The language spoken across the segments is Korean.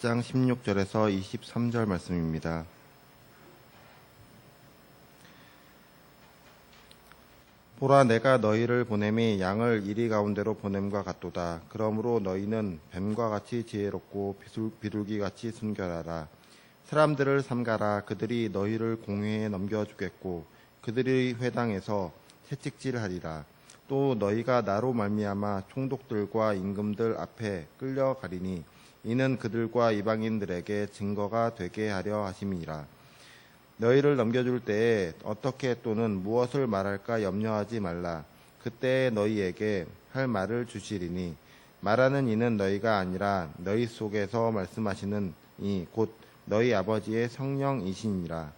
8장 16절에서 23절 말씀입니다. 보라, 내가 너희를 보냄이 양을 이리 가운데로 보냄과 같도다. 그러므로 너희는 뱀과 같이 지혜롭고 비둘기같이 순결하라. 사람들을 삼가라. 그들이 너희를 공회에 넘겨주겠고 그들의 회당에서 채찍질하리라. 또 너희가 나로 말미암아 총독들과 임금들 앞에 끌려가리니 이는 그들과 이방인들에게 증거가 되게 하려 하심이라. 너희를 넘겨줄 때에 어떻게 또는 무엇을 말할까 염려하지 말라. 그때에 너희에게 할 말을 주시리니 말하는 이는 너희가 아니라 너희 속에서 말씀하시는 이 곧 너희 아버지의 성령이시니라.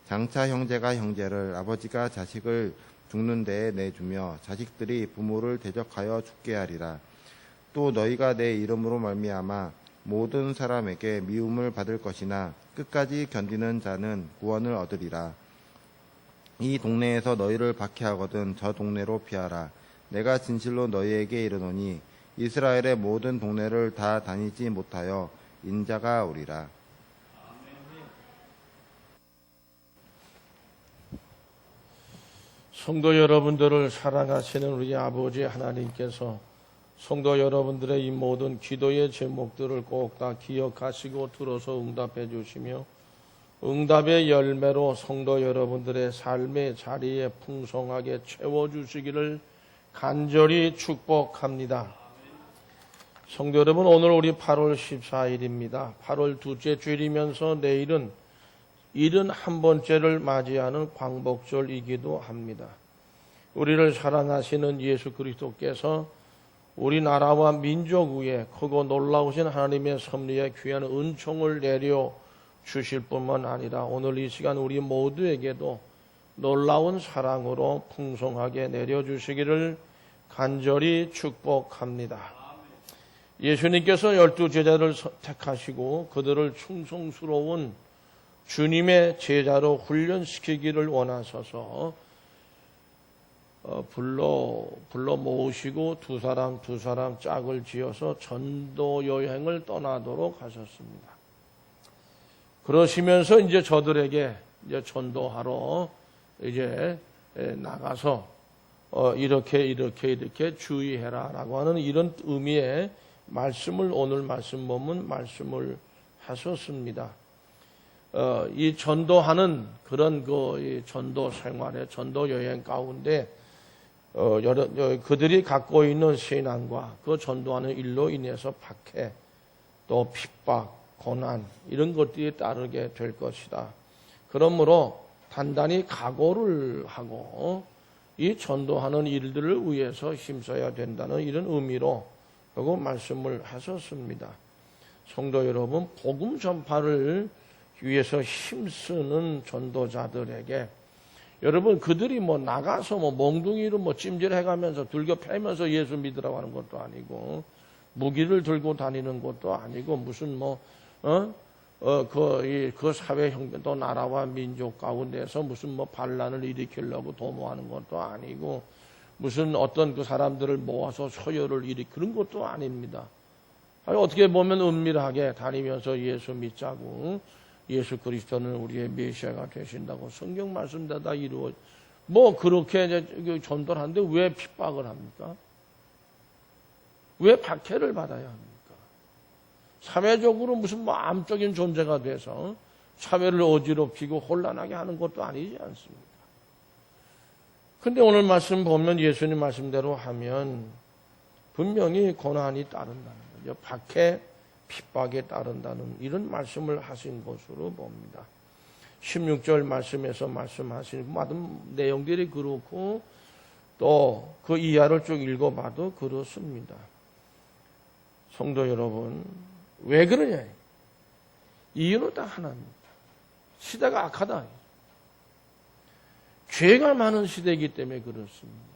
장차 형제가 형제를, 아버지가 자식을 죽는 데에 내주며 자식들이 부모를 대적하여 죽게 하리라. 또 너희가 내 이름으로 말미암아 모든 사람에게 미움을 받을 것이나 끝까지 견디는 자는 구원을 얻으리라. 이 동네에서 너희를 박해하거든 저 동네로 피하라. 내가 진실로 너희에게 이르노니 이스라엘의 모든 동네를 다 다니지 못하여 인자가 오리라. 성도 여러분들을 사랑하시는 우리 아버지 하나님께서 성도 여러분들의 이 모든 기도의 제목들을 꼭 다 기억하시고 들어서 응답해 주시며 응답의 열매로 성도 여러분들의 삶의 자리에 풍성하게 채워주시기를 간절히 축복합니다. 성도 여러분, 오늘 우리 8월 14일입니다. 8월 둘째 주일이면서 내일은 71번째를 맞이하는 광복절이기도 합니다. 우리를 사랑하시는 예수 그리스도께서 우리나라와 민족 위에 크고 놀라우신 하나님의 섭리에 귀한 은총을 내려 주실 뿐만 아니라 오늘 이 시간 우리 모두에게도 놀라운 사랑으로 풍성하게 내려주시기를 간절히 축복합니다. 예수님께서 12 제자를 택하시고 그들을 충성스러운 주님의 제자로 훈련시키기를 원하셔서 불러 모으시고 두 사람 짝을 지어서 전도 여행을 떠나도록 하셨습니다. 그러시면서 이제 저들에게 이제 전도하러 이제 나가서 이렇게 주의해라라고 하는 이런 의미의 말씀을 오늘 말씀 보면 말씀을 하셨습니다. 이 전도하는 그런 이 전도 생활의 전도 여행 가운데 그들이 갖고 있는 신앙과 그 전도하는 일로 인해서 박해, 또 핍박, 고난 이런 것들이 따르게 될 것이다. 그러므로 단단히 각오를 하고 이 전도하는 일들을 위해서 힘써야 된다는 이런 의미로 그리고 말씀을 하셨습니다. 성도 여러분, 복음 전파를 위해서 힘쓰는 전도자들에게 여러분 그들이 나가서 몽둥이로 찜질해가면서 들겨 패면서 예수 믿으라고 하는 것도 아니고 무기를 들고 다니는 것도 아니고 무슨 그 사회 형편 또 나라와 민족 가운데서 무슨 반란을 일으키려고 도모하는 것도 아니고 무슨 어떤 그 사람들을 모아서 소요를 그런 것도 아닙니다. 어떻게 보면 은밀하게 다니면서 예수 믿자고 예수 그리스도는 우리의 메시아가 되신다고 성경 말씀대로 다 이루어 그렇게 이제 전도를 하는데 왜 핍박을 합니까? 왜 박해를 받아야 합니까? 사회적으로 무슨 암적인 존재가 돼서 사회를 어지럽히고 혼란하게 하는 것도 아니지 않습니까? 근데 오늘 말씀 보면 예수님 말씀대로 하면 분명히 고난이 따른다는 거죠. 박해, 핍박에 따른다는 이런 말씀을 하신 것으로 봅니다. 16절 말씀에서 말씀하신 모든 내용들이 그렇고 또 그 이하를 쭉 읽어봐도 그렇습니다. 성도 여러분, 왜 그러냐? 이유는 딱 하나입니다. 시대가 악하다. 죄가 많은 시대이기 때문에 그렇습니다.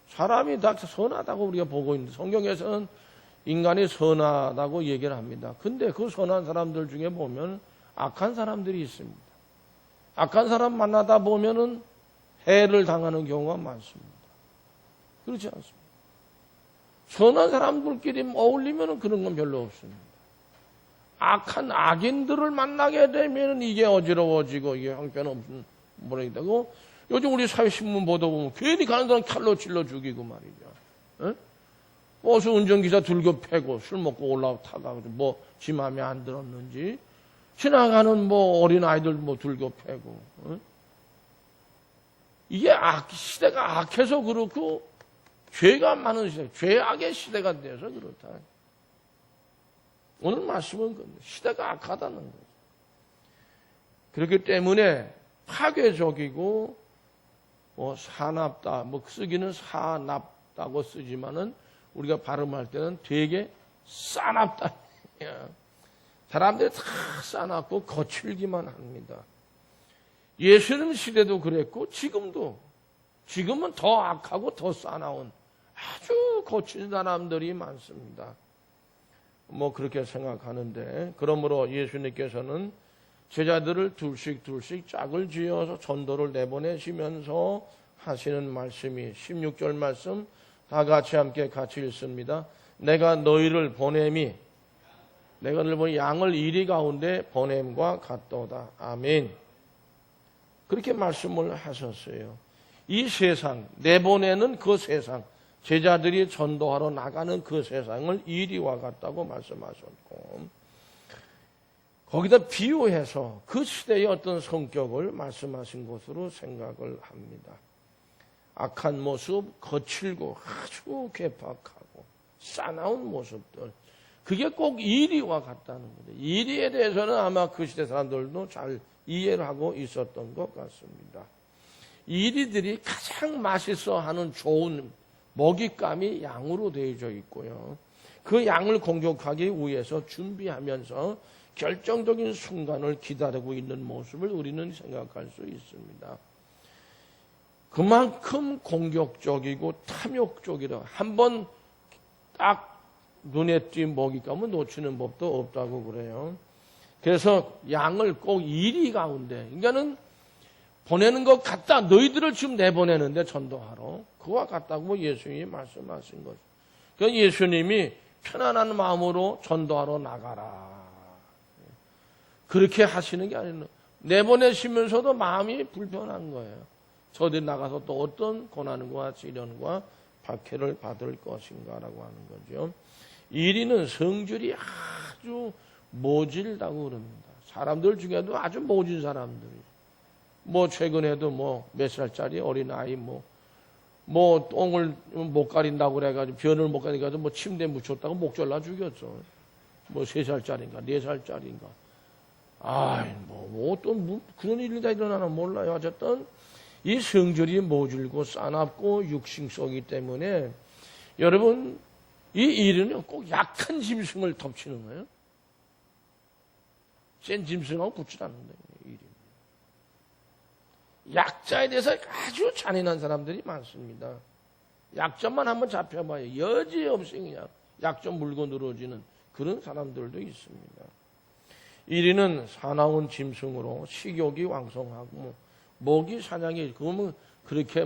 사람이 다 선하다고 우리가 보고 있는데 성경에서는 인간이 선하다고 얘기를 합니다. 근데 그 선한 사람들 중에 보면 악한 사람들이 있습니다. 악한 사람 만나다 보면은 해를 당하는 경우가 많습니다. 그렇지 않습니다. 선한 사람들끼리 어울리면 그런 건 별로 없습니다. 악한 악인들을 만나게 되면 이게 어지러워지고 이게 형편없는 모양이 되고, 요즘 우리 사회신문 보다 보면 괜히 가는 사람 칼로 찔러 죽이고 말이죠. 에? 버스 운전기사 들고 패고 술 먹고 올라타가지고 뭐 지 맘에 안 들었는지 지나가는 뭐 어린아이들 뭐 들고 패고. 에? 이게 시대가 악해서 그렇고 죄가 많은 시대, 죄악의 시대가 돼서 그렇다. 오늘 말씀은 시대가 악하다는 거죠. 그렇기 때문에 파괴적이고 사납다, 쓰기는 사납다고 쓰지만은 우리가 발음할 때는 되게 싸납다. 사람들이 다 싸납고 거칠기만 합니다. 예수님 시대도 그랬고 지금은 더 악하고 더 싸나운 아주 거친 사람들이 많습니다. 그렇게 생각하는데, 그러므로 예수님께서는 제자들을 둘씩 짝을 지어서 전도를 내보내시면서 하시는 말씀이 16절 말씀 다 함께 같이 읽습니다. 내가 너희를 보냄이 내가 너희를 보니 양을 이리 가운데 보냄과 같도다. 아멘. 그렇게 말씀을 하셨어요. 이 세상, 내보내는 그 세상, 제자들이 전도하러 나가는 그 세상을 이리와 같다고 말씀하셨고, 거기다 비유해서 그 시대의 어떤 성격을 말씀하신 것으로 생각을 합니다. 악한 모습, 거칠고 아주 괴팍하고 싸나운 모습들, 그게 꼭 이리와 같다는 거죠. 이리에 대해서는 아마 그 시대 사람들도 잘 이해를 하고 있었던 것 같습니다. 이리들이 가장 맛있어 하는 좋은 먹잇감이 양으로 되어져 있고요. 그 양을 공격하기 위해서 준비하면서 결정적인 순간을 기다리고 있는 모습을 우리는 생각할 수 있습니다. 그만큼 공격적이고 탐욕적이라, 한번 딱 눈에 띈 먹잇감은 놓치는 법도 없다고 그래요. 그래서 양을 꼭 이리 가운데, 그러니까는 보내는 것 같다. 너희들을 지금 내보내는데 전도하러. 그와 같다고 예수님이 말씀하신 거죠. 그러니까 예수님이 편안한 마음으로 전도하러 나가라. 그렇게 하시는 게 아니라 내보내시면서도 마음이 불편한 거예요. 저들이 나가서 또 어떤 고난과 시련과 박해를 받을 것인가라고 하는 거죠. 이리는 성질이 아주 모질다고 그럽니다. 사람들 중에도 아주 모진 사람들이. 최근에도 몇 살짜리 어린아이 똥을 못 가린다고 그래가지고 변을 못 가리니까 침대에 묻혔다고 목 잘라 죽였어. 3살짜리인가 4살짜리인가. 그런 일이 다 일어나나 몰라요. 어쨌든 이 성질이 모질고 싸납고 육신성이기 때문에 여러분, 이 일은 꼭 약한 짐승을 덮치는 거예요. 센 짐승하고 붙지 않는다. 약자에 대해서 아주 잔인한 사람들이 많습니다. 약점만 한번 잡혀봐요. 여지없이 그냥 약점 물고 늘어지는 그런 사람들도 있습니다. 1위는 사나운 짐승으로 식욕이 왕성하고 먹이 사냥이 그러면 그렇게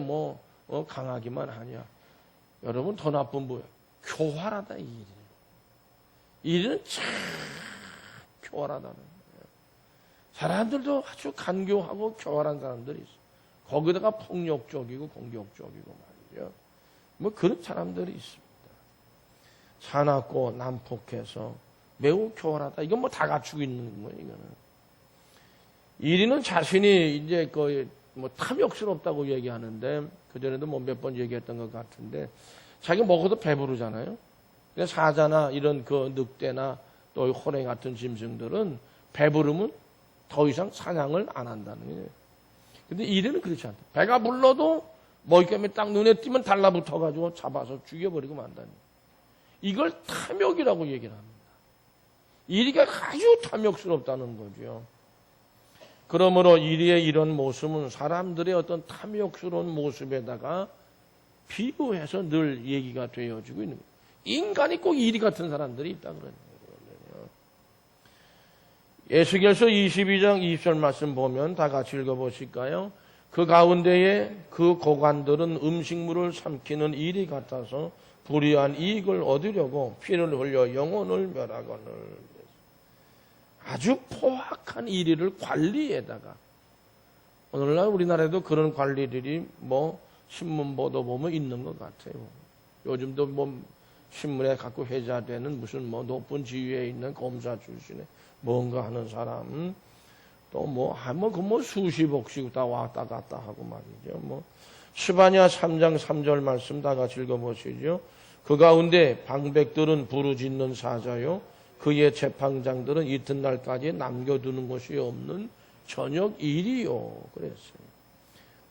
강하기만 하냐. 여러분, 더 나쁜 뭐예요? 교활하다. 1위는 참 교활하다는 거예요. 사람들도 아주 간교하고 교활한 사람들이 있어요. 거기다가 폭력적이고 공격적이고 말이죠. 그런 사람들이 있습니다. 사납고 난폭해서 매우 교활하다. 이건 다 갖추고 있는 거예요, 이거는. 1위는 자신이 이제 탐욕스럽다고 얘기하는데, 그전에도 몇 번 얘기했던 것 같은데, 자기가 먹어도 배부르잖아요. 근데 사자나 이런 늑대나 또 호랭이 같은 짐승들은 배부르면 더 이상 사냥을 안 한다는 거예요. 근데 1위는 그렇지 않다. 배가 불러도 먹잇감이 딱 눈에 띄면 달라붙어가지고 잡아서 죽여버리고 만다는 거예요. 이걸 탐욕이라고 얘기를 합니다. 1위가 아주 탐욕스럽다는 거죠. 그러므로 1위의 이런 모습은 사람들의 어떤 탐욕스러운 모습에다가 비유해서 늘 얘기가 되어지고 있는 거예요. 인간이 꼭 1위 같은 사람들이 있다 그러는 거예요. 에스겔서 22장 20절 말씀 보면 다 같이 읽어보실까요? 그 가운데에 그 고관들은 음식물을 삼키는 일이 같아서 불의한 이익을 얻으려고 피를 흘려 영혼을 멸하거늘. 아주 포악한 일을 관리에다가 오늘날 우리나라에도 그런 관리들이 뭐 신문 보도 보면 있는 것 같아요. 요즘도 뭐 신문에 갖고 회자되는 무슨 뭐 높은 지위에 있는 검사 출신의 뭔가 하는 사람 또 뭐 수십억씩 다 왔다 갔다 하고 말이죠. 뭐 스바냐 3장 3절 말씀 다 같이 읽어보시죠. 그 가운데 방백들은 부르짖는 사자요 그의 재판장들은 이튿날까지 남겨두는 것이 없는 저녁 일이요 그랬어요.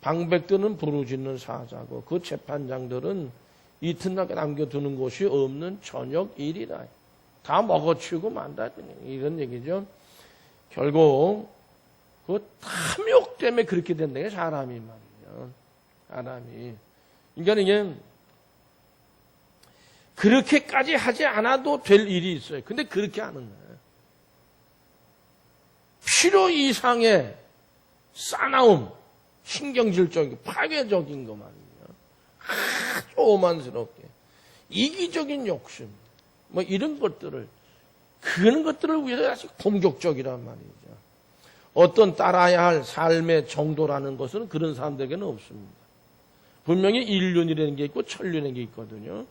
방백들은 부르짖는 사자고 그 재판장들은 이튿날까지 남겨두는 것이 없는 저녁 일이라. 다 먹어치우고 만다 이런 얘기죠. 결국 그 탐욕 때문에 그렇게 된다는 게 사람이 말이죠. 사람이. 그러니까 이게 그렇게까지 하지 않아도 될 일이 있어요. 근데 그렇게 하는 거예요. 필요 이상의 싸나움, 신경질적인, 파괴적인 거 말이에요. 아주 오만스럽게. 이기적인 욕심, 뭐 이런 것들을, 그런 것들을 위해서 아주 공격적이란 말이죠. 어떤 따라야 할 삶의 정도라는 것은 그런 사람들에게는 없습니다. 분명히 인륜이라는 게 있고 천륜이라는 게 있거든요.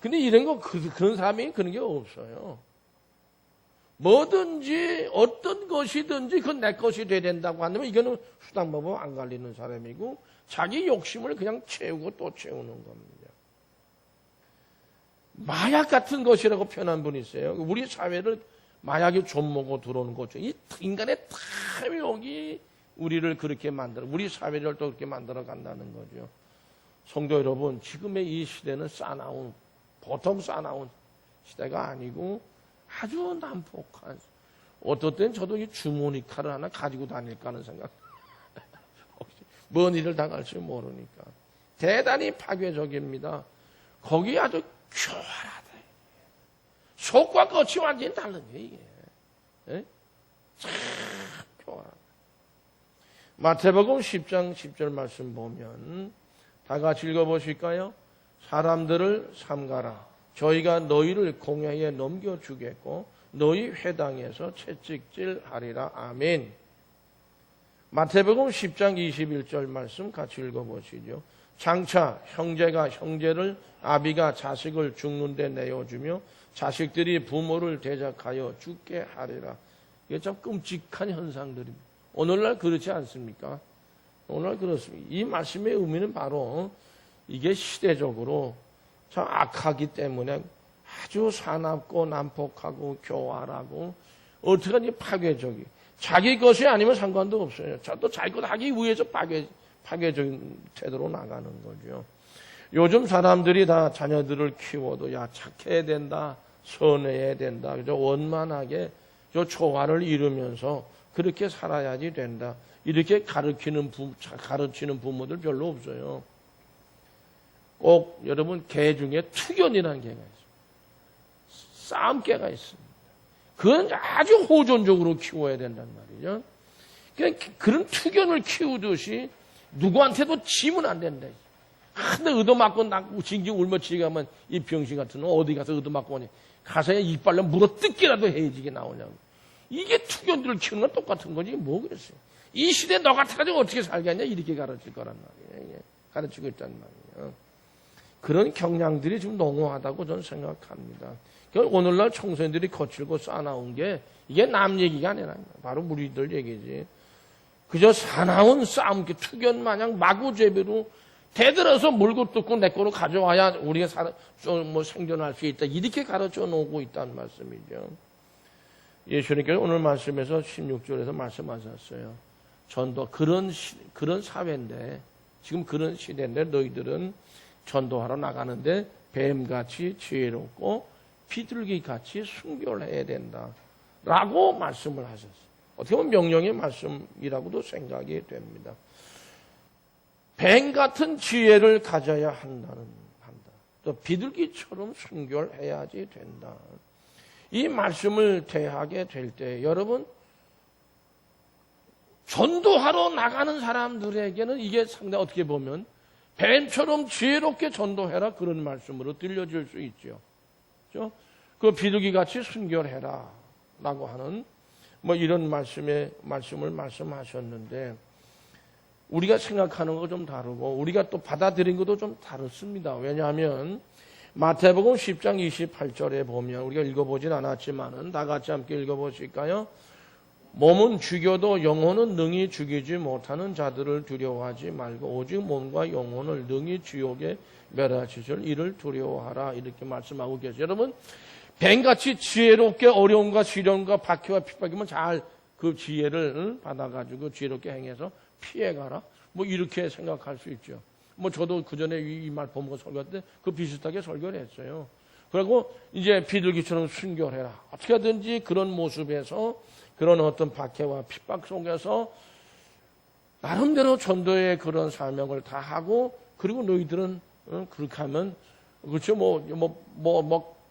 근데 이런 거, 그런 사람이 그런 게 없어요. 뭐든지, 어떤 것이든지 그건 내 것이 돼야 된다고 한다면 이거는 수당법은 안 갈리는 사람이고 자기 욕심을 그냥 채우고 또 채우는 겁니다. 마약 같은 것이라고 표현한 분이 있어요. 우리 사회를 마약이 좀먹고 들어오는 거죠. 이 인간의 탐욕이 우리를 그렇게 만들어, 우리 사회를 또 그렇게 만들어 간다는 거죠. 성도 여러분, 지금의 이 시대는 싸나운, 보통 싸나운 시대가 아니고 아주 난폭한. 어떨 땐 저도 이 주머니 칼을 하나 가지고 다닐까 하는 생각. 뭔 일을 당할지 모르니까. 대단히 파괴적입니다. 거기 아주 교활하다. 속과 겉이 완전히 다른 거예요, 이게. 예? 참 교활하다. 마태복음 10장 10절 말씀 보면 다 같이 읽어보실까요? 사람들을 삼가라. 저희가 너희를 공회에 넘겨주겠고 너희 회당에서 채찍질하리라. 아멘. 마태복음 10장 21절 말씀 같이 읽어보시죠. 장차 형제가 형제를 아비가 자식을 죽는 데 내어주며 자식들이 부모를 대적하여 죽게 하리라. 이게 참 끔찍한 현상들입니다. 오늘날 그렇지 않습니까? 오늘날 그렇습니다. 이 말씀의 의미는 바로 이게 시대적으로 참 악하기 때문에 아주 사납고 난폭하고 교활하고 어떻게든지 파괴적이. 자기 것이 아니면 상관도 없어요. 또 자기 것 하기 위해서 파괴적인 태도로 나가는 거죠. 요즘 사람들이 다 자녀들을 키워도 야 착해야 된다, 선해야 된다, 그죠? 원만하게 저 초화를 이루면서 그렇게 살아야지 된다. 이렇게 가르치는 부모들 별로 없어요. 꼭 여러분 개 중에 투견이라는 개가 있어요. 싸움개가 있습니다. 그건 아주 호전적으로 키워야 된단 말이죠. 그런 투견을 키우듯이 누구한테도 지면 안 된다. 근데 얻어맞고 징징 울며치게 하면 이 병신 같은 놈 어디 가서 얻어맞고 오니 가서 이빨로 물어 뜯기라도 해야지 이게 나오냐고. 이게 투견들을 키우는 건 똑같은 거지 뭐겠어요. 이 시대에 너 같아가지고 어떻게 살겠냐 이렇게 가르칠 거란 말이에요. 가르치고 있단 말이에요. 그런 경향들이 좀 농후하다고 저는 생각합니다. 오늘날 청소년들이 거칠고 싸나운 게 이게 남 얘기가 아니라 바로 우리들 얘기지. 그저 사나운 싸움, 투견 마냥 마구제비로 대들어서 물고 뜯고 내 거로 가져와야 우리가 생존할 수 있다. 이렇게 가르쳐 놓고 있다는 말씀이죠. 예수님께서 오늘 말씀에서 16절에서 말씀하셨어요. 전도 그런 사회인데 지금 그런 시대인데 너희들은 전도하러 나가는데 뱀같이 지혜롭고 비둘기같이 순결해야 된다. 라고 말씀을 하셨어요. 어떻게 보면 명령의 말씀이라고도 생각이 됩니다. 뱀 같은 지혜를 가져야 한다. 또 비둘기처럼 순결해야지 된다. 이 말씀을 대하게 될 때 여러분 전도하러 나가는 사람들에게는 이게 상당히 어떻게 보면 뱀처럼 지혜롭게 전도해라 그런 말씀으로 들려질 수 있죠. 그렇죠? 그 비둘기같이 순결해라 라고 하는 뭐 이런 말씀을 말씀하셨는데 우리가 생각하는 거 좀 다르고 우리가 또 받아들인 것도 좀 다릅니다. 왜냐하면 마태복음 10장 28절에 보면 우리가 읽어보진 않았지만은 다 같이 함께 읽어보실까요? 몸은 죽여도 영혼은 능히 죽이지 못하는 자들을 두려워하지 말고 오직 몸과 영혼을 능히 지옥에 멸하시실 이를 두려워하라 이렇게 말씀하고 계세요. 여러분 뱀같이 지혜롭게 어려움과 시련과 박해와 핍박이면 잘 그 지혜를 받아가지고 지혜롭게 행해서 피해가라 뭐 이렇게 생각할 수 있죠. 뭐 저도 그 전에 이 말 본거 설교 때 그 비슷하게 설교를 했어요. 그리고 이제 비둘기처럼 순결해라. 어떻게 하든지 그런 모습에서 그런 어떤 박해와 핍박 속에서 나름대로 전도의 그런 사명을 다 하고 그리고 너희들은 그렇게 하면 그렇죠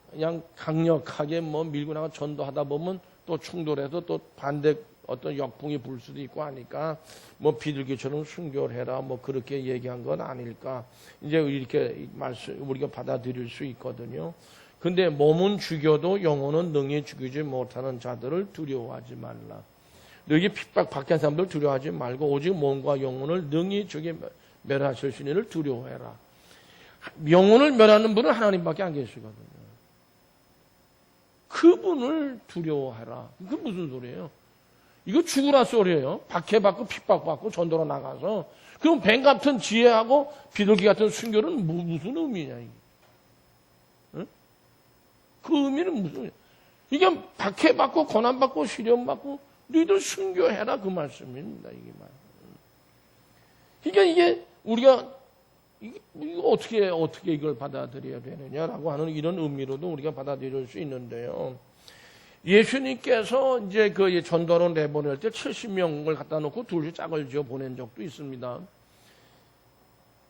그냥 강력하게 밀고 나가 전도하다 보면 또 충돌해서 또 반대 어떤 역풍이 불 수도 있고 하니까 비둘기처럼 순결해라 그렇게 얘기한 건 아닐까 이제 이렇게 말씀 우리가 받아들일 수 있거든요. 근데 몸은 죽여도 영혼은 능히 죽이지 못하는 자들을 두려워하지 말라. 너희 핍박 박한 사람들 두려워하지 말고 오직 몸과 영혼을 능히 죽여 멸하실 수 있는 이를 두려워해라. 영혼을 멸하는 분은 하나님밖에 안 계시거든요. 그분을 두려워해라. 그게 무슨 소리예요? 이거 죽으라 소리예요. 박해받고 핍박받고 전도로 나가서 그럼 뱀 같은 지혜하고 비둘기 같은 순결은 무슨 의미냐 이게? 응? 그 의미는 무슨 이게 박해받고 고난받고 시련받고 너희들 순교해라 그 말씀입니다. 이게 말. 그러니까 이게 우리가 이거 어떻게 이걸 받아들여야 되느냐라고 하는 이런 의미로도 우리가 받아들일 수 있는데요. 예수님께서 이제 그 전도로 내보낼 때 70명을 갖다 놓고 둘씩 짝을 지어 보낸 적도 있습니다.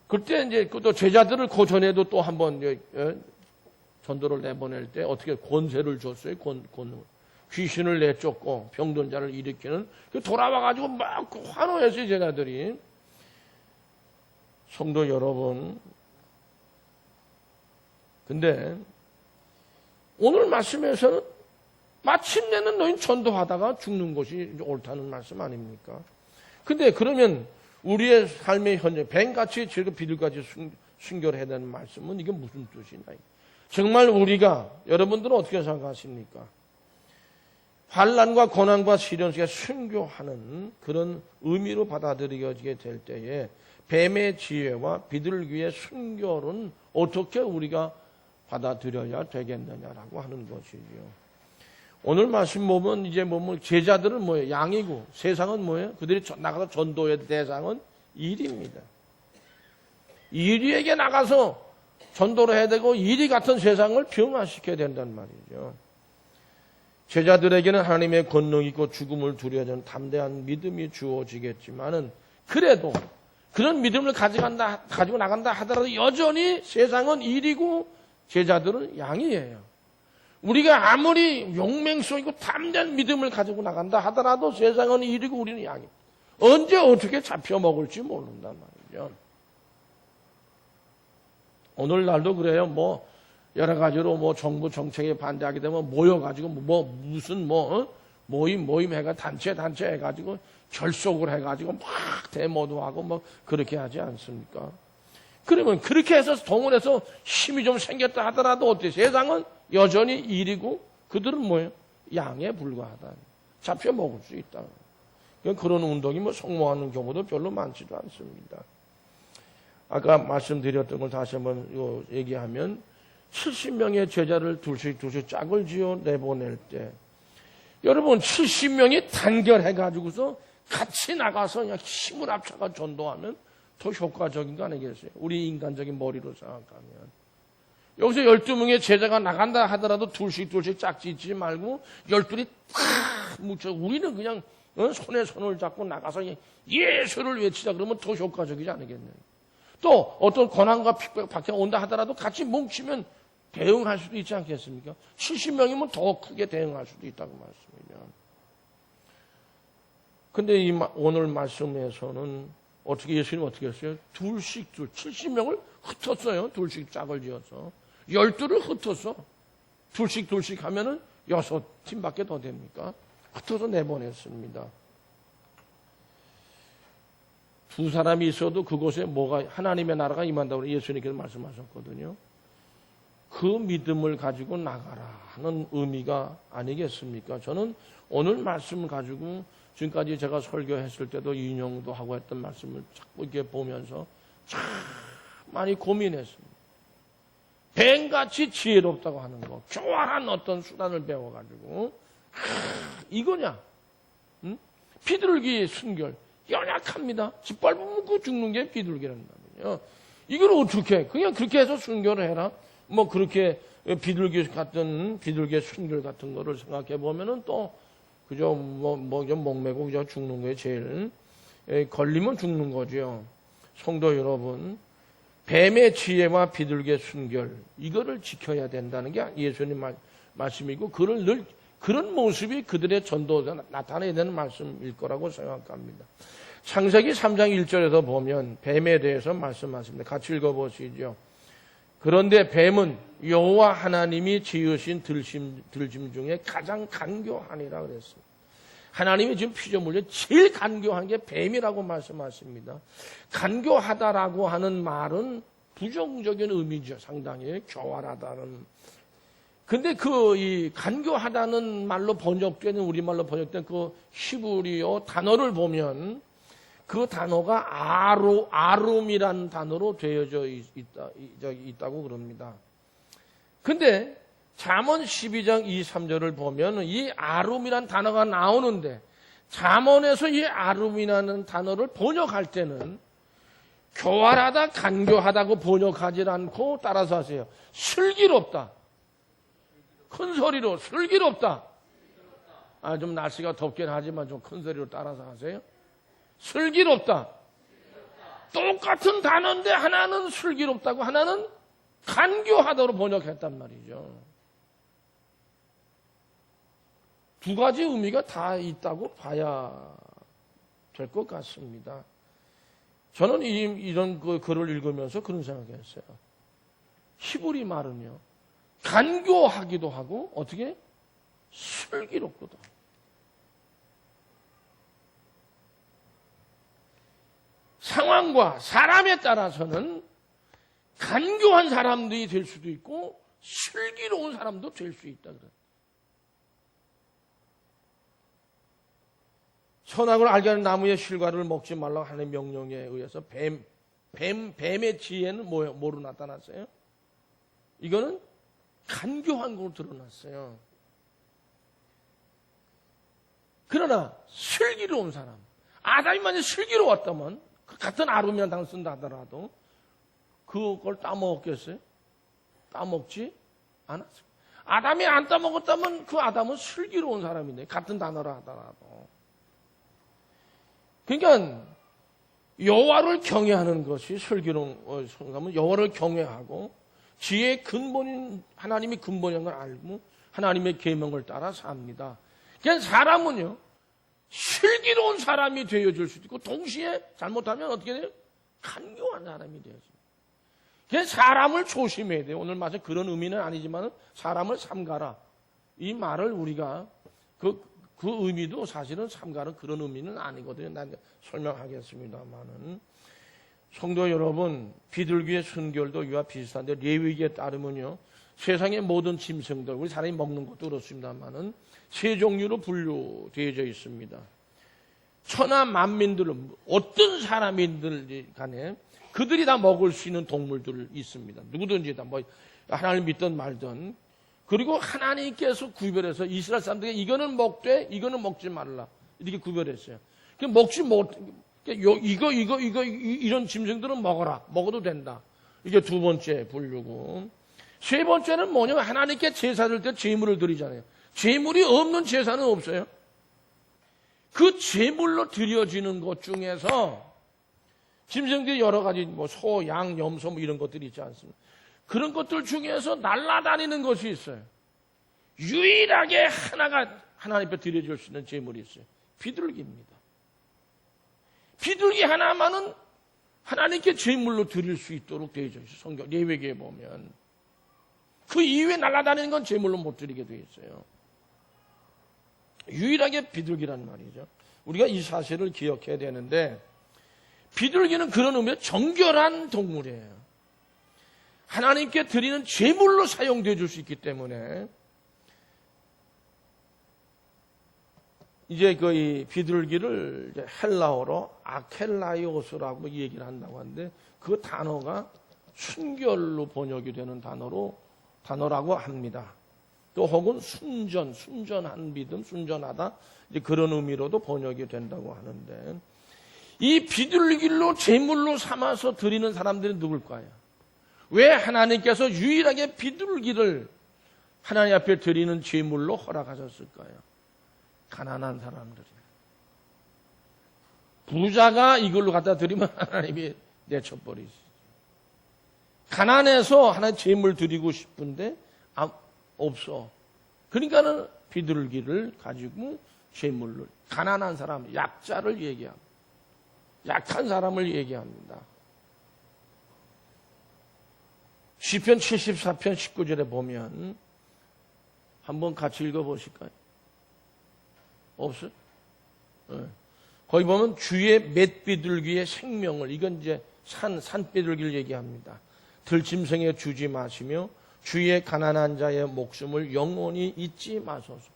그때 이제 또 제자들을 그 전에도 또 한번 전도를 내보낼 때 어떻게 권세를 줬어요. 귀신을 내쫓고 병든 자를 일으키는 돌아와가지고 막 환호했어요 제자들이. 성도 여러분, 근데 오늘 말씀에서는 마침내는 너희는 전도하다가 죽는 것이 옳다는 말씀 아닙니까? 근데 그러면 우리의 삶의 현재 뱀같이 지금 비둘같이 순결해야 되는 말씀은 이게 무슨 뜻이냐? 정말 우리가 여러분들은 어떻게 생각하십니까? 환난과 고난과 시련 속에 순교하는 그런 의미로 받아들여지게 될 때에 뱀의 지혜와 비둘기의 순결은 어떻게 우리가 받아들여야 되겠느냐라고 하는 것이죠. 오늘 말씀 보면 이제 제자들은 뭐예요? 양이고 세상은 뭐예요? 그들이 나가서 전도의 대상은 일입니다. 이리에게 나가서 전도를 해야 되고 이리 같은 세상을 변화시켜야 된단 말이죠. 제자들에게는 하나님의 권능 있고 죽음을 두려워하지 않는 담대한 믿음이 주어지겠지만은 그래도 그런 믿음을 가지고 나간다 하더라도 여전히 세상은 일이고 제자들은 양이에요. 우리가 아무리 용맹성 있고 담대한 믿음을 가지고 나간다 하더라도 세상은 일이고 우리는 양이에요. 언제 어떻게 잡혀먹을지 모른단 말이죠. 오늘날도 그래요. 여러 가지로 정부 정책에 반대하게 되면 모여가지고 무슨 모임 해가 단체 해가지고 결속을 해가지고 막 데모도 하고 그렇게 하지 않습니까? 그러면 그렇게 해서 동원해서 힘이 좀 생겼다 하더라도 어때? 세상은 여전히 일이고 그들은 뭐예요? 양에 불과하다. 잡혀 먹을 수 있다. 그런 운동이 성공하는 경우도 별로 많지도 않습니다. 아까 말씀드렸던 걸 다시 한번 얘기하면 70명의 제자를 둘씩 짝을 지어 내보낼 때 여러분 70명이 단결해가지고서 같이 나가서 그냥 힘을 합쳐가 전도하면 더 효과적인 거 아니겠어요? 우리 인간적인 머리로 생각하면. 여기서 12명의 제자가 나간다 하더라도 둘씩 짝짓지 말고 12이 탁 뭉쳐. 우리는 그냥 손에 손을 잡고 나가서 예수를 외치자 그러면 더 효과적이지 않겠네요. 또 어떤 고난과 박해가 온다 하더라도 같이 뭉치면 대응할 수도 있지 않겠습니까? 70명이면 더 크게 대응할 수도 있다고 말씀이죠. 근데 오늘 말씀에서는 예수님 어떻게 했어요? 둘씩 70명을 흩었어요. 둘씩 짝을 지어서. 12를 흩었어. 둘씩 하면은 6팀밖에 더 됩니까? 흩어서 내보냈습니다. 두 사람이 있어도 그곳에 뭐가 하나님의 나라가 임한다고 예수님께서 말씀하셨거든요. 그 믿음을 가지고 나가라 하는 의미가 아니겠습니까? 저는 오늘 말씀을 가지고 지금까지 제가 설교했을 때도 인용도 하고 했던 말씀을 자꾸 이렇게 보면서 참 많이 고민했습니다. 뱀같이 지혜롭다고 하는 거, 교활한 어떤 수단을 배워가지고 이거냐? 응? 비둘기 순결 연약합니다. 짓밟으면 그 죽는 게 비둘기란 말이에요. 이걸 어떻게 그냥 그렇게 해서 순결을 해라. 뭐 그렇게 비둘기의 순결 같은 거를 생각해 보면은 또 그저 목매고 그저 죽는 거에 제일 걸리면 죽는 거죠. 성도 여러분, 뱀의 지혜와 비둘기의 순결 이거를 지켜야 된다는 게 예수님 말씀이고 그런 모습이 그들의 전도에 나타나야 되는 말씀일 거라고 생각합니다. 창세기 3장 1절에서 보면 뱀에 대해서 말씀하십니다. 같이 읽어보시죠. 그런데 뱀은 여호와 하나님이 지으신 들짐 중에 가장 간교하니라 그랬습니다. 하나님이 지금 피조물에 제일 간교한 게 뱀이라고 말씀하십니다. 간교하다라고 하는 말은 부정적인 의미죠. 상당히 교활하다는. 근데 이 간교하다는 말로 번역되는 우리말로 번역된 그 히브리어 단어를 보면 그 단어가 아룸이라는 단어로 되어져 있다고 그럽니다. 근데 잠언 12장 23절을 보면 이 아룸이라는 단어가 나오는데 잠언에서 이 아룸이라는 단어를 번역할 때는 교활하다, 간교하다고 번역하지 않고 따라서 하세요. 슬기롭다. 큰 소리로 슬기롭다. 좀 날씨가 덥긴 하지만 좀 큰 소리로 따라서 하세요. 슬기롭다. 똑같은 단어인데 하나는 슬기롭다고 하나는 간교하다로 번역했단 말이죠. 두 가지 의미가 다 있다고 봐야 될 것 같습니다. 저는 이런 글을 읽으면서 그런 생각했어요. 히브리 말은요. 간교하기도 하고 어떻게 슬기롭기도 하고. 상황과 사람에 따라서는 간교한 사람들이 될 수도 있고 슬기로운 사람도 될 수 있다 그래요. 선악을 알게 하는 나무의 실과를 먹지 말라고 하는 명령에 의해서 뱀의 지혜는 뭐로 나타났어요? 이거는 간교한 걸로 드러났어요. 그러나 슬기로운 사람, 아담이 만약 슬기로웠다면 같은 아름이라는 단어 쓴다 하더라도 그걸 따먹었겠어요? 따먹지 않았어요. 아담이 안 따먹었다면 그 아담은 슬기로운 사람인데 같은 단어로 하더라도. 그러니까 여호와를 경외하는 것이 슬기로운 사람은 여호와를 경외하고 지혜의 근본인 하나님이 근본인 걸 알고 하나님의 계명을 따라 삽니다. 그냥 사람은요 슬기로운 사람이 되어줄 수도 있고 동시에 잘못하면 어떻게 돼요? 간교한 사람이 되어집니다. 그냥 사람을 조심해야 돼요. 오늘 마치 그런 의미는 아니지만 사람을 삼가라. 이 말을 우리가 그 의미도 사실은 삼가는 그런 의미는 아니거든요. 난 설명하겠습니다만은. 성도 여러분, 비둘기의 순결도 이와 비슷한데 레위기에 따르면요. 세상의 모든 짐승들, 우리 사람이 먹는 것도 그렇습니다만은 세 종류로 분류되어져 있습니다. 천하 만민들은 어떤 사람이든 간에 그들이 다 먹을 수 있는 동물들이 있습니다. 누구든지 다 하나님 믿든 말든. 그리고 하나님께서 구별해서 이스라엘 사람들에게 이거는 먹되 이거는 먹지 말라. 이렇게 구별했어요. 먹지 못, 이런 짐승들은 먹어라. 먹어도 된다. 이게 두 번째 분류고. 세 번째는 뭐냐면 하나님께 제사 드릴 때 제물을 드리잖아요. 제물이 없는 제사는 없어요. 그 제물로 드려지는 것 중에서 짐승들이 여러 가지 소, 양, 염소 이런 것들이 있지 않습니까? 그런 것들 중에서 날아다니는 것이 있어요. 유일하게 하나가 하나님 앞에 드려질 수 있는 제물이 있어요. 비둘기입니다. 비둘기 하나만은 하나님께 제물로 드릴 수 있도록 되어져 있어요. 성경 레위기에 보면. 그 이후에 날아다니는 건 제물로 못 드리게 되어 있어요. 유일하게 비둘기란 말이죠. 우리가 이 사실을 기억해야 되는데, 비둘기는 그런 의미로 정결한 동물이에요. 하나님께 드리는 제물로 사용되어 줄 수 있기 때문에, 이제 그 이 비둘기를 이제 헬라어로 아켈라이오스라고 얘기를 한다고 하는데, 그 단어가 순결로 번역이 되는 단어라고 합니다. 또 혹은 순전한 믿음, 순전하다, 이제 그런 의미로도 번역이 된다고 하는데, 이 비둘기로 제물로 삼아서 드리는 사람들이 누굴까요? 왜 하나님께서 유일하게 비둘기를 하나님 앞에 드리는 제물로 허락하셨을까요? 가난한 사람들이에요. 부자가 이걸로 갖다 드리면 하나님이 내쳐버리시죠. 가난해서 하나님 제물 드리고 싶은데 없어. 그러니까는 비둘기를 가지고 제물로, 가난한 사람, 약자를 얘기합니다. 약한 사람을 얘기합니다. 시편 74편 19절에 보면 한번 같이 읽어보실까요? 없어요? 네. 거기 보면 주의 맷비둘기의 생명을, 이건 이제 산비둘기를 얘기합니다. 들짐승에 주지 마시며 주의 가난한 자의 목숨을 영원히 잊지 마소서.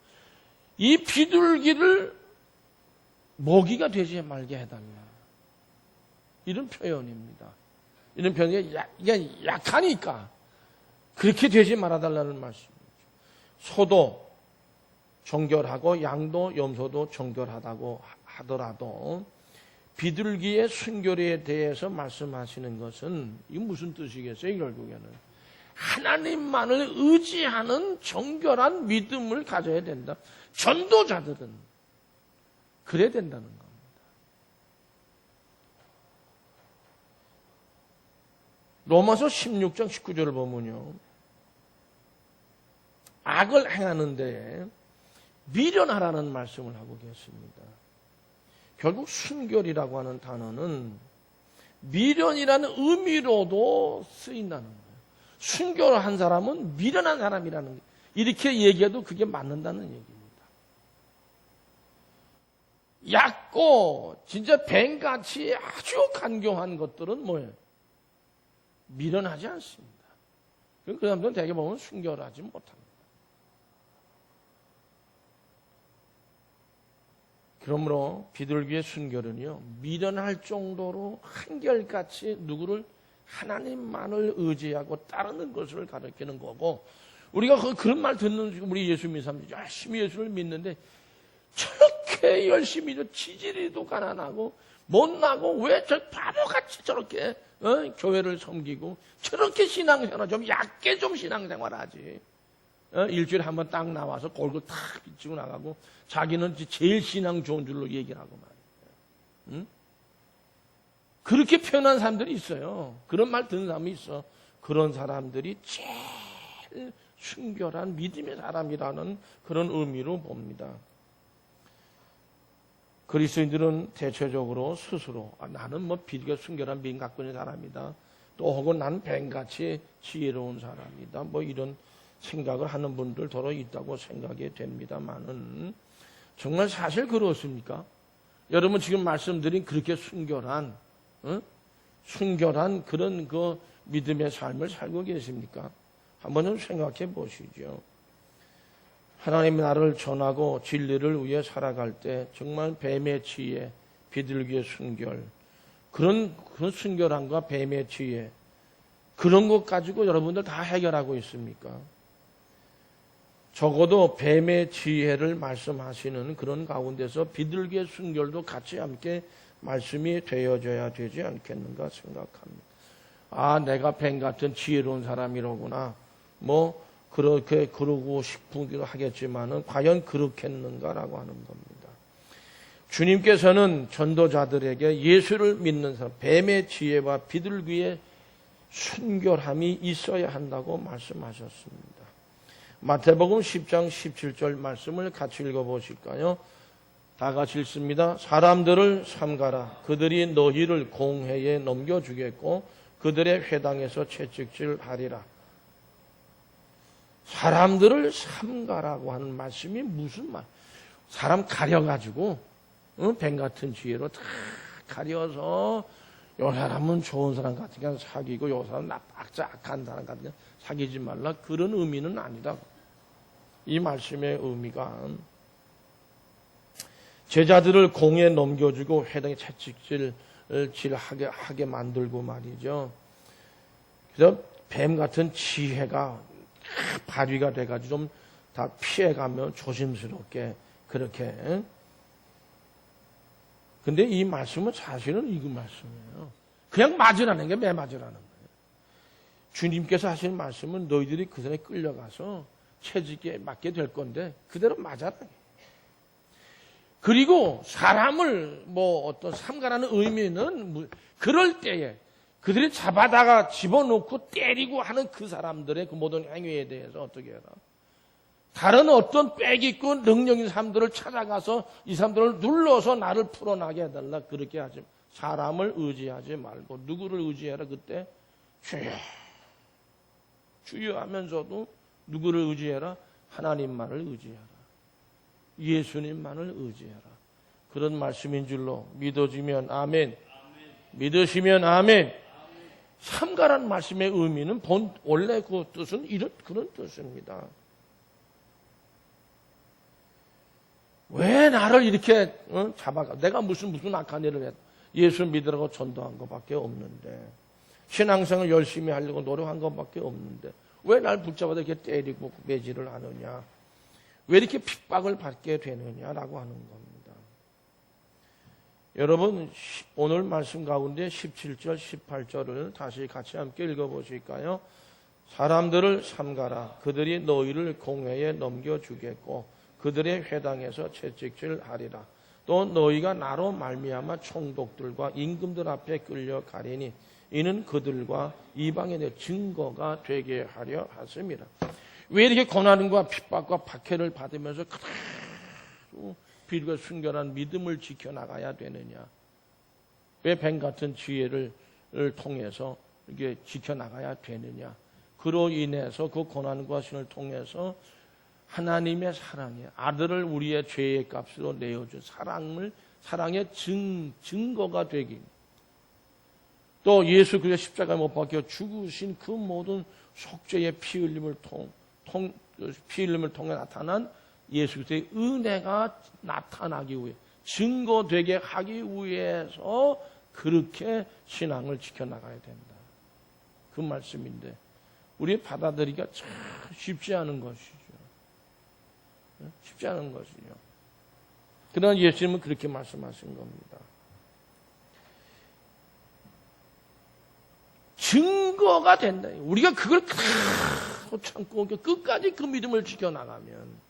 이 비둘기를 먹이가 되지 말게 해달라. 이런 표현입니다. 이런 표현이 약하니까 그렇게 되지 말아달라는 말씀이죠. 소도 정결하고 양도 염소도 정결하다고 하더라도 비둘기의 순결에 대해서 말씀하시는 것은 이게 무슨 뜻이겠어요? 결국에는 하나님만을 의지하는 정결한 믿음을 가져야 된다. 전도자들은 그래야 된다는 겁니다. 로마서 16장 19절을 보면요, 악을 행하는 데에 미련하라는 말씀을 하고 계십니다. 결국 순결이라고 하는 단어는 미련이라는 의미로도 쓰인다는 거예요. 순결한 사람은 미련한 사람이라는 거예요. 이렇게 얘기해도 그게 맞는다는 얘기입니다. 얕고 진짜 뱀같이 아주 간교한 것들은 뭐예요? 미련하지 않습니다. 그 사람들은 대개 보면 순결하지 못합니다. 그러므로 비둘기의 순결은요, 미련할 정도로 한결같이 누구를, 하나님만을 의지하고 따르는 것을 가르치는 거고, 우리가 그런 말 듣는 우리 예수 믿는 사람들이 열심히 예수를 믿는데 저렇게 열심히 지지리도 가난하고 못나고 왜 저 바보같이 저렇게 교회를 섬기고 저렇게 신앙생활, 좀 얕게 좀 신앙생활하지. 일주일에 한번 딱 나와서 골고 탁 비치고 나가고 자기는 제일 신앙 좋은 줄로 얘기를 하고 말이에요. 응? 그렇게 표현한 사람들이 있어요. 그런 말 듣는 사람이 있어. 그런 사람들이 제일 순결한 믿음의 사람이라는 그런 의미로 봅니다. 그리스도인들은 대체적으로 스스로 나는 뭐 비리가 순결한 믿음 갖고 있는 사람이다. 또 혹은 나는 뱀같이 지혜로운 사람이다. 뭐 이런 생각을 하는 분들 더러 있다고 생각이 됩니다만은 정말 사실 그렇습니까? 여러분 지금 말씀드린 그렇게 순결한 순결한 그런 믿음의 삶을 살고 계십니까? 한번 좀 생각해 보시죠. 하나님이 나를 전하고 진리를 위해 살아갈 때 정말 뱀의 지혜, 비둘기의 순결, 그런 순결함과 뱀의 지혜, 그런 것 가지고 여러분들 다 해결하고 있습니까? 적어도 뱀의 지혜를 말씀하시는 그런 가운데서 비둘기의 순결도 같이 함께 말씀이 되어져야 되지 않겠는가 생각합니다. 아, 내가 뱀 같은 지혜로운 사람이로구나. 뭐 그렇게 그러고 싶기도 하겠지만은 과연 그렇겠는가라고 하는 겁니다. 주님께서는 전도자들에게 예수를 믿는 사람, 뱀의 지혜와 비둘기의 순결함이 있어야 한다고 말씀하셨습니다. 마태복음 10장 17절 말씀을 같이 읽어보실까요? 다 같이 읽습니다. 사람들을 삼가라. 그들이 너희를 공회에 넘겨주겠고 그들의 회당에서 채찍질하리라. 사람들을 삼가라고 하는 말씀이 무슨 말? 사람 가려가지고 뱀 같은 지혜로 다 가려서 요 사람은 좋은 사람 같으니까 사귀고 요 사람은 악한 사람 같으니까 사귀지 말라, 그런 의미는 아니다. 이 말씀의 의미가 제자들을 공에 넘겨주고 회당에 채찍질하게 만들고 말이죠. 그래서 뱀 같은 지혜가 발휘가 돼가지고 좀 다 피해가며 조심스럽게 그렇게. 근데 이 말씀은 사실은 이거 말씀이에요. 그냥 맞으라는 게 매 맞으라는 거예요. 주님께서 하시는 말씀은 너희들이 그 전에 끌려가서 채찍에 맞게 될 건데 그대로 맞아라. 그리고 사람을 어떤 삼가라는 의미는 그럴 때에 그들이 잡아다가 집어넣고 때리고 하는 그 사람들의 그 모든 행위에 대해서 어떻게 해라. 다른 어떤 빽 있고 능력 있는 사람들을 찾아가서 이 사람들을 눌러서 나를 풀어나게 해달라. 그렇게 하지. 사람을 의지하지 말고 누구를 의지해라. 그때 주여 주여 하면서도 누구를 의지해라? 하나님만을 의지해라. 예수님만을 의지해라. 그런 말씀인 줄로 믿어지면 아멘. 믿으시면 아멘. 삼가란 말씀의 의미는 원래 그 뜻은 그런 뜻입니다. 왜 나를 이렇게 잡아가? 내가 무슨 악한 일을 했? 예수 믿으라고 전도한 것밖에 없는데, 신앙생활 열심히 하려고 노력한 것밖에 없는데 왜 날 붙잡아서 이렇게 때리고 매질을 하느냐? 왜 이렇게 핍박을 받게 되느냐라고 하는 겁니다. 여러분, 오늘 말씀 가운데 17절, 18절을 다시 같이 함께 읽어보실까요? 사람들을 삼가라. 그들이 너희를 공회에 넘겨주겠고 그들의 회당에서 채찍질하리라. 또 너희가 나로 말미암아 총독들과 임금들 앞에 끌려가리니 이는 그들과 이방인의 증거가 되게 하려 하심이라. 왜 이렇게 고난과 핍박과 박해를 받으면서 그대로 비리가 순결한 믿음을 지켜나가야 되느냐? 왜 뱀 같은 지혜를 통해서 이게 지켜나가야 되느냐? 그로 인해서 그 고난과 신을 통해서 하나님의 사랑에 아들을 우리의 죄의 값으로 내어준 사랑의 증거가 되기. 또 예수 그리스도의 십자가에 못 박혀 죽으신 그 모든 속죄의 피 흘림을 통해 나타난 예수 그리스도의 은혜가 나타나기 위해 증거되게 하기 위해서 그렇게 신앙을 지켜나가야 된다. 그 말씀인데 우리 받아들이기가 참 쉽지 않은 것이죠. 쉽지 않은 것이죠. 그러나 예수님은 그렇게 말씀하신 겁니다. 증거가 된다. 우리가 그걸 참고 끝까지 그 믿음을 지켜나가면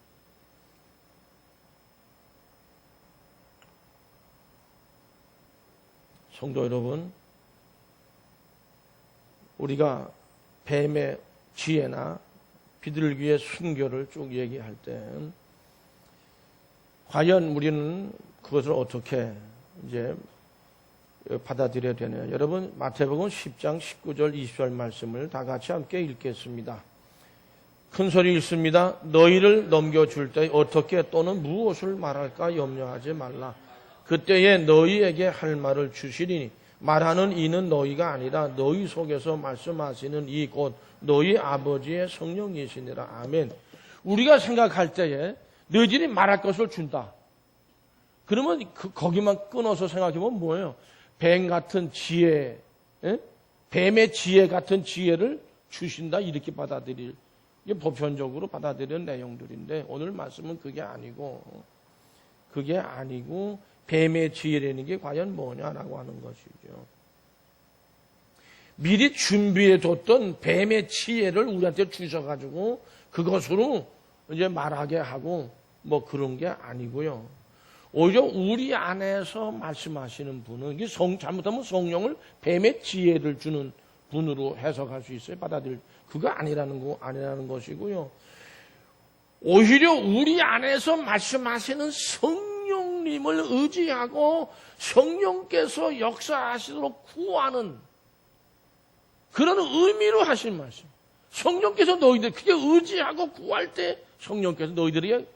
성도 여러분, 우리가 뱀의 지혜나 비둘기의 순교를 쭉 얘기할 때 과연 우리는 그것을 어떻게 이제 받아들여야 되느냐. 여러분, 마태복음 10장 19절 20절 말씀을 다 같이 함께 읽겠습니다. 큰 소리 읽습니다. 너희를 넘겨줄 때 어떻게 또는 무엇을 말할까 염려하지 말라. 그때에 너희에게 할 말을 주시리니 말하는 이는 너희가 아니라 너희 속에서 말씀하시는 이 곧 너희 아버지의 성령이시니라. 아멘. 우리가 생각할 때에 너희들이 말할 것을 준다. 그러면 거기만 끊어서 생각해보면 뭐예요? 뱀 같은 지혜, 뱀의 지혜 같은 지혜를 주신다. 이렇게 받아들일, 이게 보편적으로 받아들이는 내용들인데 오늘 말씀은 그게 아니고 뱀의 지혜라는 게 과연 뭐냐라고 하는 것이죠. 미리 준비해뒀던 뱀의 지혜를 우리한테 주셔가지고 그것으로 이제 말하게 하고 뭐 그런 게 아니고요. 오히려 우리 안에서 말씀하시는 분은 이게 잘못하면 성령을 뱀의 지혜를 주는 분으로 해석할 수 있어요. 받아들일 그거 아니라는 것이고요. 오히려 우리 안에서 말씀하시는 성령님을 의지하고 성령께서 역사하시도록 구하는 그런 의미로 하신 말씀. 성령께서 너희들 그게 의지하고 구할 때 성령께서 너희들이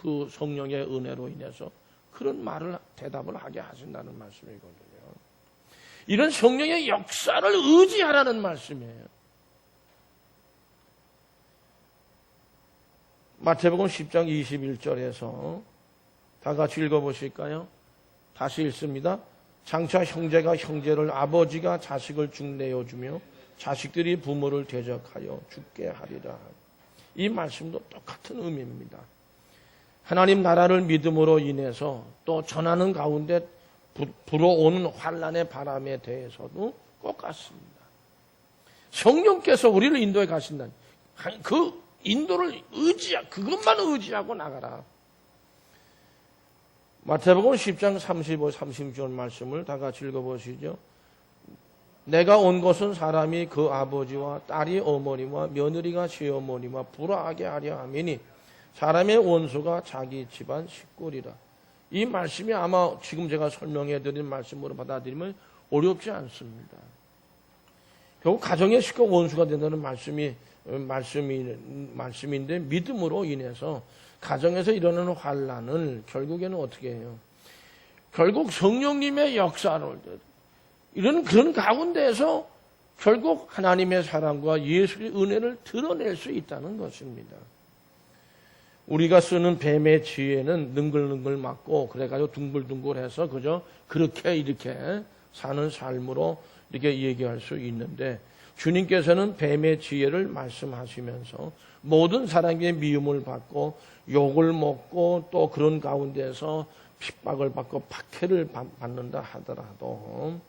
그 성령의 은혜로 인해서 그런 말을 대답을 하게 하신다는 말씀이거든요. 이런 성령의 역사를 의지하라는 말씀이에요. 마태복음 10장 21절에서 다 같이 읽어보실까요? 다시 읽습니다. 장차 형제가 형제를, 아버지가 자식을 죽내어 주며 자식들이 부모를 대적하여 죽게 하리라. 이 말씀도 똑같은 의미입니다. 하나님 나라를 믿음으로 인해서 또 전하는 가운데 불어오는 환난의 바람에 대해서도 똑같습니다. 성령께서 우리를 인도해 가신다. 그 인도를 그것만 의지하고 나가라. 마태복음 10장 35, 36절 말씀을 다 같이 읽어보시죠. 내가 온 것은 사람이 그 아버지와 딸이 어머니와 며느리가 시어머니와 불화하게 하려 함이니 사람의 원수가 자기 집안 식구리라. 이 말씀이 아마 지금 제가 설명해 드린 말씀으로 받아들이면 어렵지 않습니다. 결국 가정의 식구가 원수가 된다는 말씀인데 믿음으로 인해서 가정에서 일어나는 환난을 결국에는 어떻게 해요? 결국 성령님의 역사를 이런 그런 가운데에서 결국 하나님의 사랑과 예수의 은혜를 드러낼 수 있다는 것입니다. 우리가 쓰는 뱀의 지혜는 능글능글 맞고 그래가지고 둥글둥글해서 그저 그렇게 이렇게 사는 삶으로 이렇게 얘기할 수 있는데 주님께서는 뱀의 지혜를 말씀하시면서 모든 사람에게 미움을 받고 욕을 먹고 또 그런 가운데서 핍박을 받고 박해를 받는다 하더라도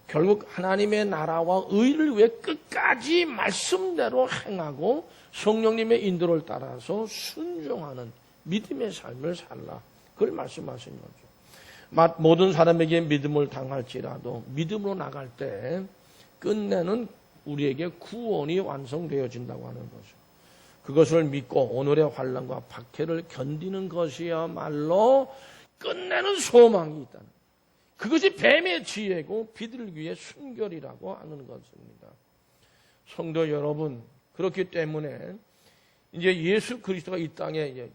결국 하나님의 나라와 의를 위해 끝까지 말씀대로 행하고 성령님의 인도를 따라서 순종하는 믿음의 삶을 살라. 그걸 말씀하신 거죠. 모든 사람에게 믿음을 당할지라도 믿음으로 나갈 때 끝내는 우리에게 구원이 완성되어진다고 하는 거죠. 그것을 믿고 오늘의 환난과 박해를 견디는 것이야말로 끝내는 소망이 있다는 거예요. 그것이 뱀의 지혜고 비둘기의 순결이라고 하는 것입니다. 성도 여러분, 그렇기 때문에 이제 예수 그리스도가 이 땅에 이제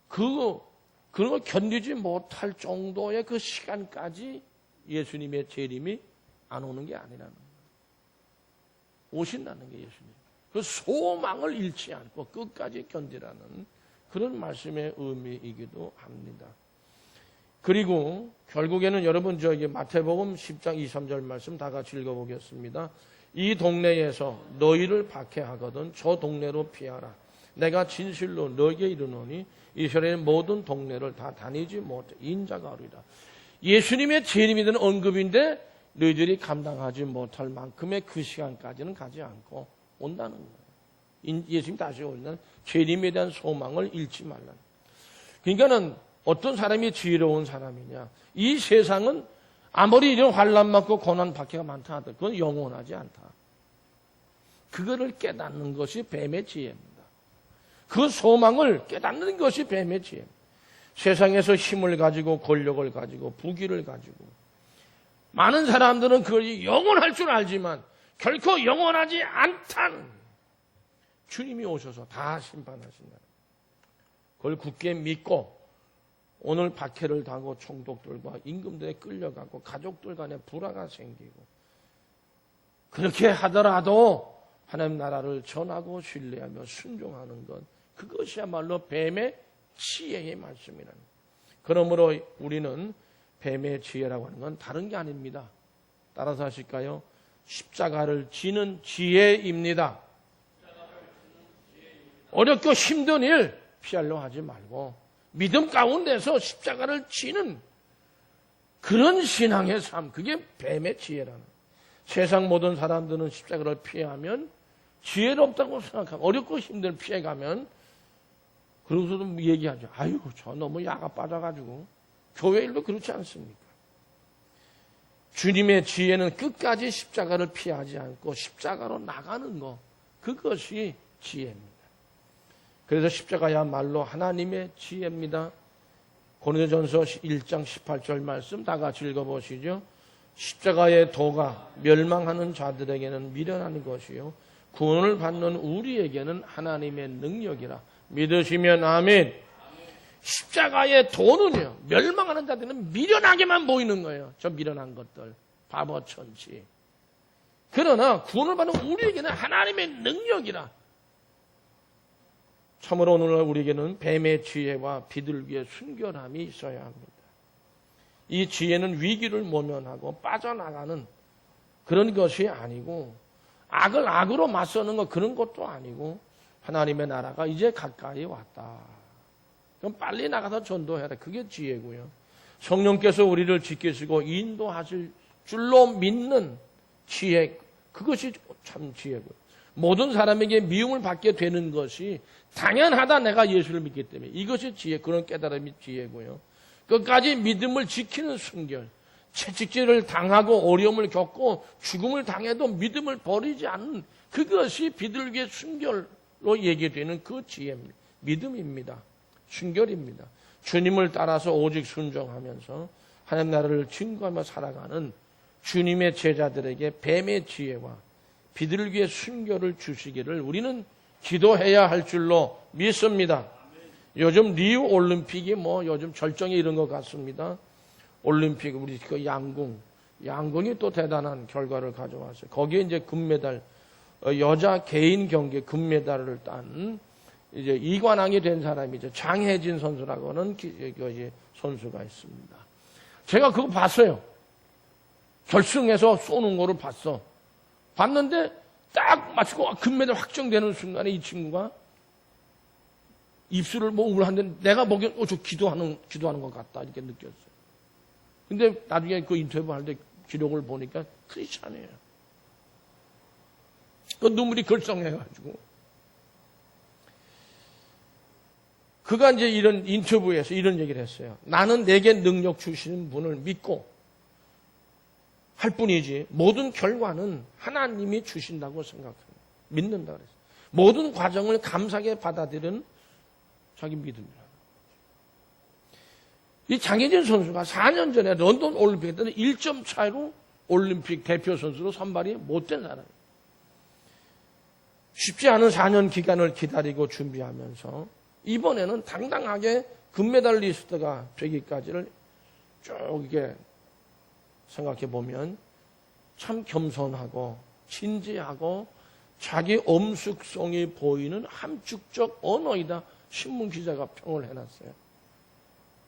그런 걸 견디지 못할 정도의 그 시간까지 예수님의 재림이 안 오는 게 아니라는 거예요. 오신다는 게 예수님. 그 소망을 잃지 않고 끝까지 견디라는 그런 말씀의 의미이기도 합니다. 그리고 결국에는 여러분 저기 마태복음 10장 2, 3절 말씀 다 같이 읽어보겠습니다. 이 동네에서 너희를 박해하거든 저 동네로 피하라. 내가 진실로 너희에게 이르노니 이스라엘의 모든 동네를 다 다니지 못해 인자가 오리라. 예수님의 재림이 되는 언급인데 너희들이 감당하지 못할 만큼의 그 시간까지는 가지 않고 온다는 거예요. 예수님 다시 오는 재림에 대한 소망을 잃지 말라는. 그러니까는 어떤 사람이 지혜로운 사람이냐? 이 세상은 아무리 이런 환난 많고 고난 박해가 많다 하더라도 그건 영원하지 않다. 그거를 깨닫는 것이 뱀의 지혜입니다. 그 소망을 깨닫는 것이 뱀의 지혜입니다. 세상에서 힘을 가지고 권력을 가지고 부귀를 가지고 많은 사람들은 그것이 영원할 줄 알지만 결코 영원하지 않다는 주님이 오셔서 다 심판하신다. 그걸 굳게 믿고 오늘 박해를 당하고 총독들과 임금들에 끌려가고 가족들 간에 불화가 생기고 그렇게 하더라도 하나님 나라를 전하고 신뢰하며 순종하는 것 그것이야말로 뱀의 지혜의 말씀이라는 거예요. 그러므로 우리는 뱀의 지혜라고 하는 건 다른 게 아닙니다. 따라서 하실까요? 십자가를 지는 지혜입니다. 어렵고 힘든 일 피하려 하지 말고 믿음 가운데서 십자가를 지는 그런 신앙의 삶, 그게 뱀의 지혜라는. 세상 모든 사람들은 십자가를 피하면 지혜롭다고 생각하고 어렵고 힘든 피해가면 그러고서도 얘기하죠. 아유, 저 너무 야가 빠져가지고 교회 일도 그렇지 않습니까? 주님의 지혜는 끝까지 십자가를 피하지 않고 십자가로 나가는 것, 그것이 지혜입니다. 그래서 십자가야말로 하나님의 지혜입니다. 고린도전서 1장 18절 말씀 다 같이 읽어보시죠. 십자가의 도가 멸망하는 자들에게는 미련한 것이요 구원을 받는 우리에게는 하나님의 능력이라. 믿으시면 아멘. 십자가의 도는요, 멸망하는 자들은 미련하게만 보이는 거예요. 저 미련한 것들, 바보천치. 그러나 구원을 받는 우리에게는 하나님의 능력이라. 참으로 오늘날 우리에게는 뱀의 지혜와 비둘기의 순결함이 있어야 합니다. 이 지혜는 위기를 모면하고 빠져나가는 그런 것이 아니고, 악을 악으로 맞서는 것 그런 것도 아니고, 하나님의 나라가 이제 가까이 왔다. 그럼 빨리 나가서 전도해라. 그게 지혜고요. 성령께서 우리를 지키시고 인도하실 줄로 믿는 지혜, 그것이 참 지혜고요. 모든 사람에게 미움을 받게 되는 것이 당연하다. 내가 예수를 믿기 때문에. 이것이 지혜, 그런 깨달음이 지혜고요. 끝까지 믿음을 지키는 순결, 채찍질을 당하고 어려움을 겪고 죽음을 당해도 믿음을 버리지 않는 그것이 비둘기의 순결로 얘기되는 그 지혜입니다. 믿음입니다. 순결입니다. 주님을 따라서 오직 순종하면서 하나님 나라를 증거하며 살아가는 주님의 제자들에게 뱀의 지혜와 비둘기의 순결을 주시기를 우리는 기도해야 할 줄로 믿습니다. 요즘 리우 올림픽이 요즘 절정에 이른 것 같습니다. 올림픽 우리 그 양궁이 또 대단한 결과를 가져왔어요. 거기에 이제 금메달, 여자 개인 경기 금메달을 딴 이제 이관왕이 된 사람이죠. 장혜진 선수라고는 선수가 있습니다. 제가 그거 봤어요. 결승에서 쏘는 거를 봤는데 딱 맞추고 금메달 확정되는 순간에 이 친구가 입술을 우물하는데 내가 보기엔 저 기도하는 것 같다 이렇게 느꼈어요. 근데 나중에 그 인터뷰 할 때 기록을 보니까 크리스찬이에요. 그 눈물이 글썽해가지고 그가 이제 이런 인터뷰에서 이런 얘기를 했어요. 나는 내게 능력 주시는 분을 믿고 할 뿐이지 모든 결과는 하나님이 주신다고 생각합니다. 믿는다 그랬어요. 모든 과정을 감사하게 받아들이는 자기 믿음이라. 이 장혜진 선수가 4년 전에 런던 올림픽 때는 1점 차이로 올림픽 대표 선수로 선발이 못된 사람이에요. 쉽지 않은 4년 기간을 기다리고 준비하면서 이번에는 당당하게 금메달리스트가 되기까지를 쭉 이게 생각해 보면 참 겸손하고 진지하고 자기 엄숙성이 보이는 함축적 언어이다. 신문 기자가 평을 해놨어요.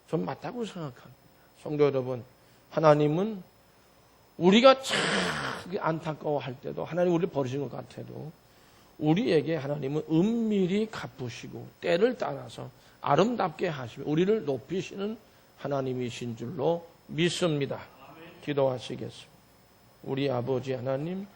전 맞다고 생각합니다. 성도 여러분, 하나님은 우리가 참 안타까워할 때도 하나님 우리를 버리신 것 같아도 우리에게 하나님은 은밀히 갚으시고 때를 따라서 아름답게 하시며 우리를 높이시는 하나님이신 줄로 믿습니다. 기도하시겠습니다. 우리 아버지 하나님,